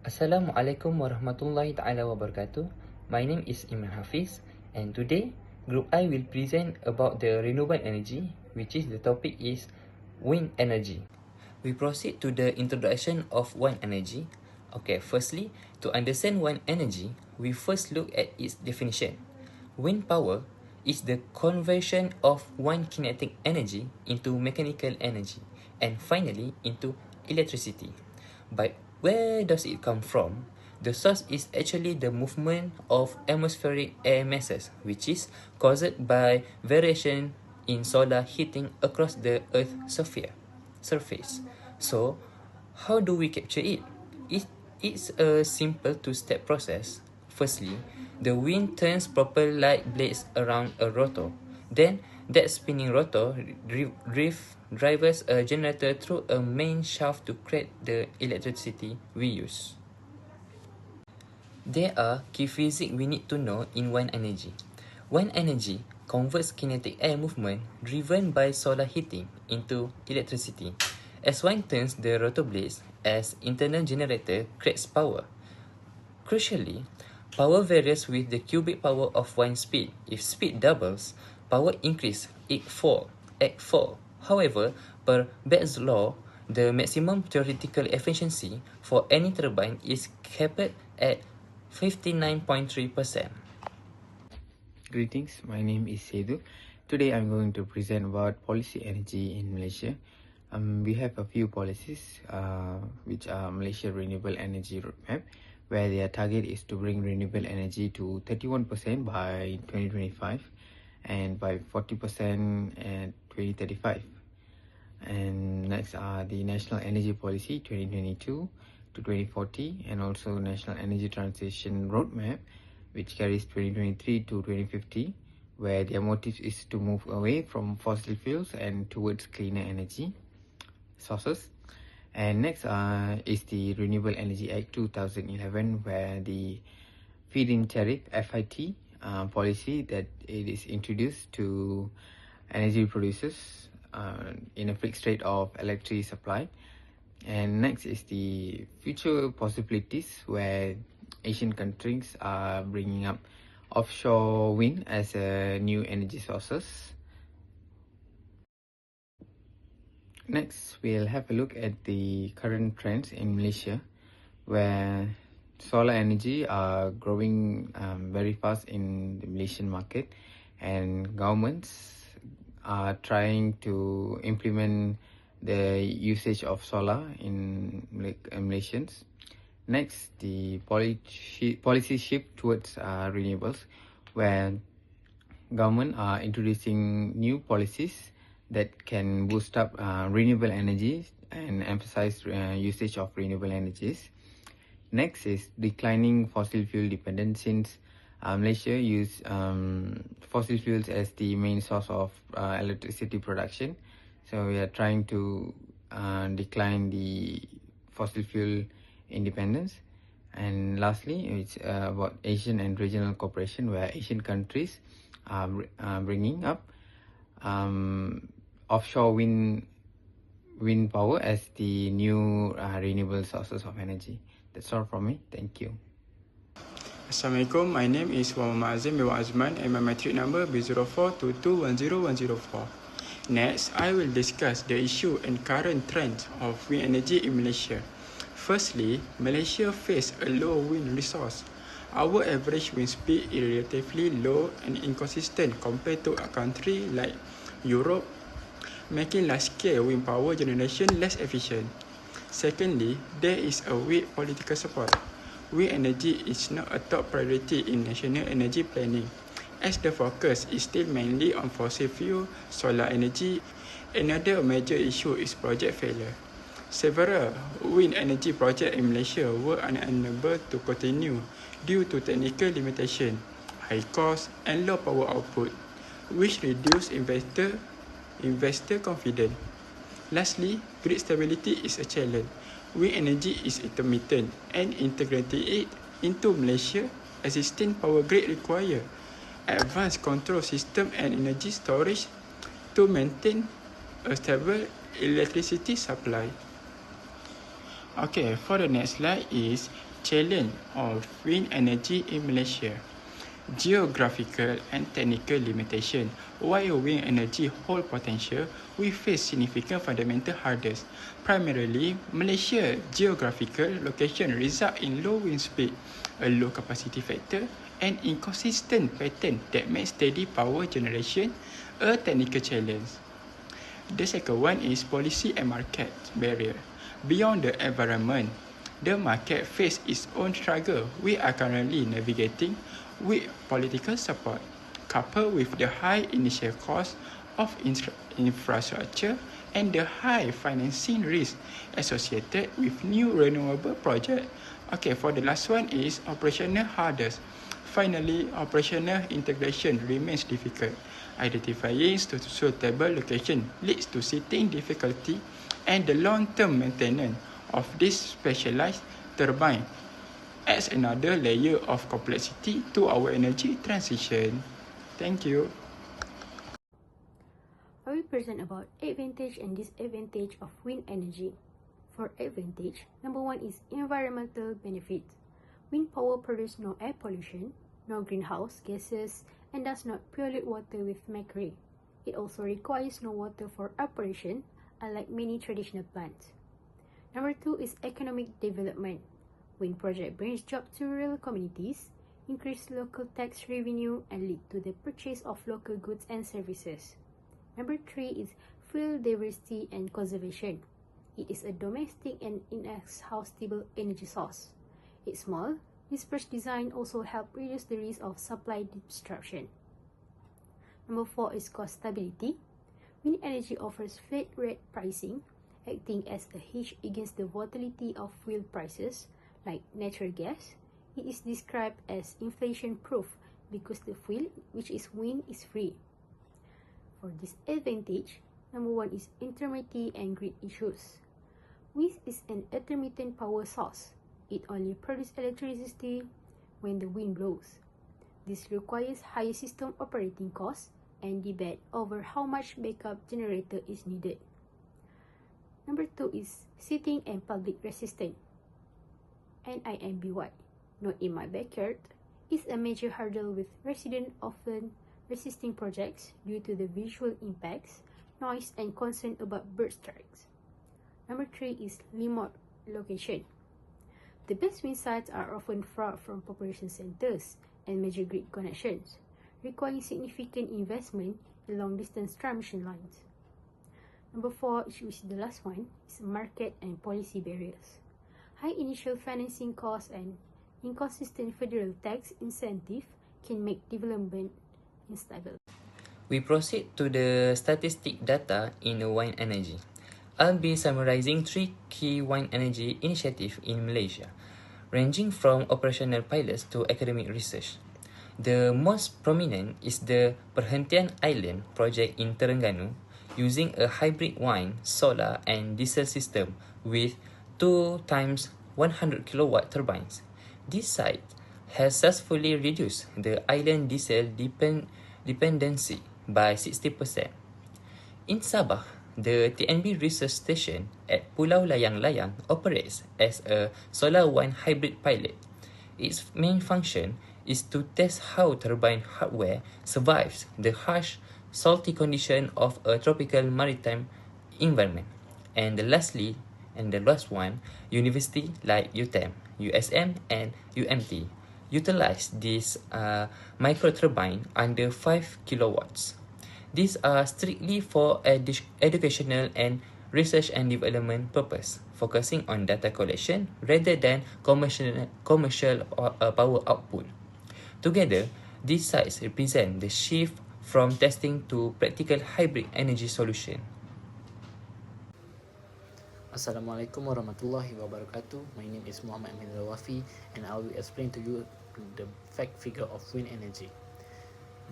Assalamualaikum warahmatullahi ta'ala wabarakatuh. My name is Iman Hafiz, and today Group I will present about the renewable energy, which is the topic is wind energy. We proceed to the introduction of wind energy. Okay, firstly, to understand wind energy, we first look at its definition. Wind power is the conversion of one kinetic energy into mechanical energy, and finally into electricity. But where does it come from? The source is actually the movement of atmospheric air masses, which is caused by variation in solar heating across the Earth's surface. So, how do we capture it? It's a simple two-step process. Firstly, the wind turns proper light blades around a rotor. Then, that spinning rotor drives a generator through a main shaft to create the electricity we use. There are key physics we need to know in wind energy. Wind energy converts kinetic air movement driven by solar heating into electricity. As wind turns the rotor blades, as internal generator creates power. Crucially, power varies with the cubic power of wind speed. If speed doubles, power increase at 4. However, per Beck's law, the maximum theoretical efficiency for any turbine is capped at 59.3%. Greetings, my name is Sedu. Today I'm going to present about policy energy in Malaysia. We have a few policies which are Malaysia Renewable Energy Roadmap, where their target is to bring renewable energy to 31% by 2025 and by 40% at 2035. And next are the National Energy Policy 2022 to 2040 and also National Energy Transition Roadmap, which carries 2023 to 2050, where their motive is to move away from fossil fuels and towards cleaner energy sources. And next is the Renewable Energy Act 2011, where the feed-in tariff (FIT) policy that it is introduced to energy producers in a fixed rate of electricity supply. And next is the future possibilities, where Asian countries are bringing up offshore wind as a new energy sources. Next, we'll have a look at the current trends in Malaysia, where solar energy are growing very fast in the Malaysian market, and governments are trying to implement the usage of solar in Malaysians. Next, the policy shift towards renewables, where government are introducing new policies that can boost up renewable energies and emphasize usage of renewable energies. Next is declining fossil fuel dependence, since Malaysia use fossil fuels as the main source of electricity production. So we are trying to decline the fossil fuel independence. And lastly, it's about Asian and regional cooperation, where Asian countries are bringing up offshore wind power as the new renewable sources of energy. That's all from me. Thank you. Assalamualaikum, my name is Muhammad Azim Dewa Azman and my matric number B0422100104. Next, I will discuss the issue and current trends of wind energy in Malaysia. Firstly, Malaysia faces a low wind resource. Our average wind speed is relatively low and inconsistent compared to a country like Europe, making large-scale wind power generation less efficient. Secondly, there is a weak political support. Wind energy is not a top priority in national energy planning, as the focus is still mainly on fossil fuel, solar energy. Another major issue is project failure. Several wind energy projects in Malaysia were unable to continue due to technical limitation, high cost and low power output, which reduced investor confidence. Lastly, grid stability is a challenge. Wind energy is intermittent, and integrating it into Malaysia existing power grid require advanced control system and energy storage to maintain a stable electricity supply. Okay, for the next slide is challenge of wind energy in Malaysia. Geographical and technical limitation. While wind energy hold potential, we face significant fundamental hurdles. Primarily, Malaysia's geographical location result in low wind speed, a low capacity factor, and inconsistent pattern that makes steady power generation a technical challenge. The second one is policy and market barrier. Beyond the environment, the market faces its own struggle. We are currently navigating with political support, coupled with the high initial cost of infrastructure and the high financing risk associated with new renewable projects. Okay, for the last one is operational hurdles. Finally, operational integration remains difficult. Identifying suitable location leads to seating difficulty and the long-term maintenance of this specialized turbine adds another layer of complexity to our energy transition. Thank you. I will present about advantage and disadvantage of wind energy. For advantage, number one is environmental benefit. Wind power produces no air pollution, no greenhouse gases, and does not pollute water with mercury. It also requires no water for operation, unlike many traditional plants. Number two is economic development. Wind project brings jobs to rural communities, increase local tax revenue, and lead to the purchase of local goods and services. Number three is fuel diversity and conservation. It is a domestic and inexhaustible energy source. It's small. Dispersed design also helps reduce the risk of supply disruption. Number four is cost stability. Wind energy offers flat rate pricing, acting as a hedge against the volatility of fuel prices, like natural gas. It is described as inflation-proof because the fuel, which is wind, is free. For disadvantage, number one is intermittent and grid issues. Wind is an intermittent power source. It only produces electricity when the wind blows. This requires higher system operating costs and debate over how much backup generator is needed. Number two is seating and public resistance. NIMBY, not in my backyard, is a major hurdle with residents often resisting projects due to the visual impacts, noise, and concern about bird strikes. Number three is remote location. The best wind sites are often far from population centers and major grid connections, requiring significant investment in long-distance transmission lines. Number four, which is the last one, is market and policy barriers. High initial financing costs and inconsistent federal tax incentive can make development unstable. We proceed to the statistic data in wind energy. I'll be summarizing 3 key wind energy initiatives in Malaysia, ranging from operational pilots to academic research. The most prominent is the Perhentian Island project in Terengganu, using a hybrid wind, solar, and diesel system with 2 times 100 kilowatt turbines. This site has successfully reduced the island diesel dependency by 60%. In Sabah, the TNB Research Station at Pulau Layang-Layang operates as a solar wind hybrid pilot. Its main function is to test how turbine hardware survives the harsh, salty condition of a tropical maritime environment. And lastly, and the last one, university like UTM, USM, and UMT utilize this micro turbine under 5 kilowatts. These are strictly for educational and research and development purpose, focusing on data collection rather than commercial power output. Together, these sites represent the shift from testing to practical hybrid energy solution. Assalamualaikum warahmatullahi wabarakatuh. My name is Muhammad Amin Rawafi and I will explain to you the fact figure of wind energy.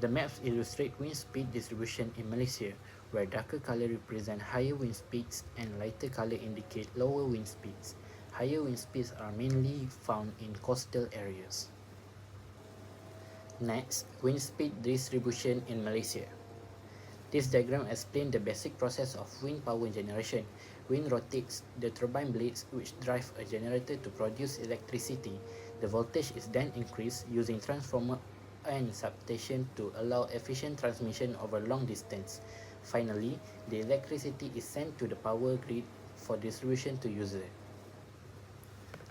The maps illustrate wind speed distribution in Malaysia, where darker color represent higher wind speeds and lighter color indicate lower wind speeds. Higher wind speeds are mainly found in coastal areas. Next, wind speed distribution in Malaysia. This diagram explains the basic process of wind power generation. Wind rotates the turbine blades which drive a generator to produce electricity. The voltage is then increased using transformer and substation to allow efficient transmission over long distance. Finally, the electricity is sent to the power grid for distribution to users.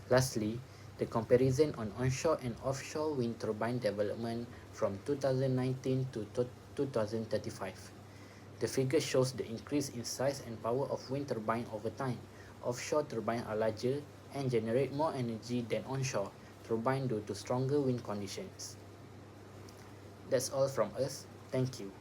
Lastly, the comparison on onshore and offshore wind turbine development from 2019 to 2035. The figure shows the increase in size and power of wind turbine over time. Offshore turbines are larger and generate more energy than onshore turbines due to stronger wind conditions. That's all from us. Thank you.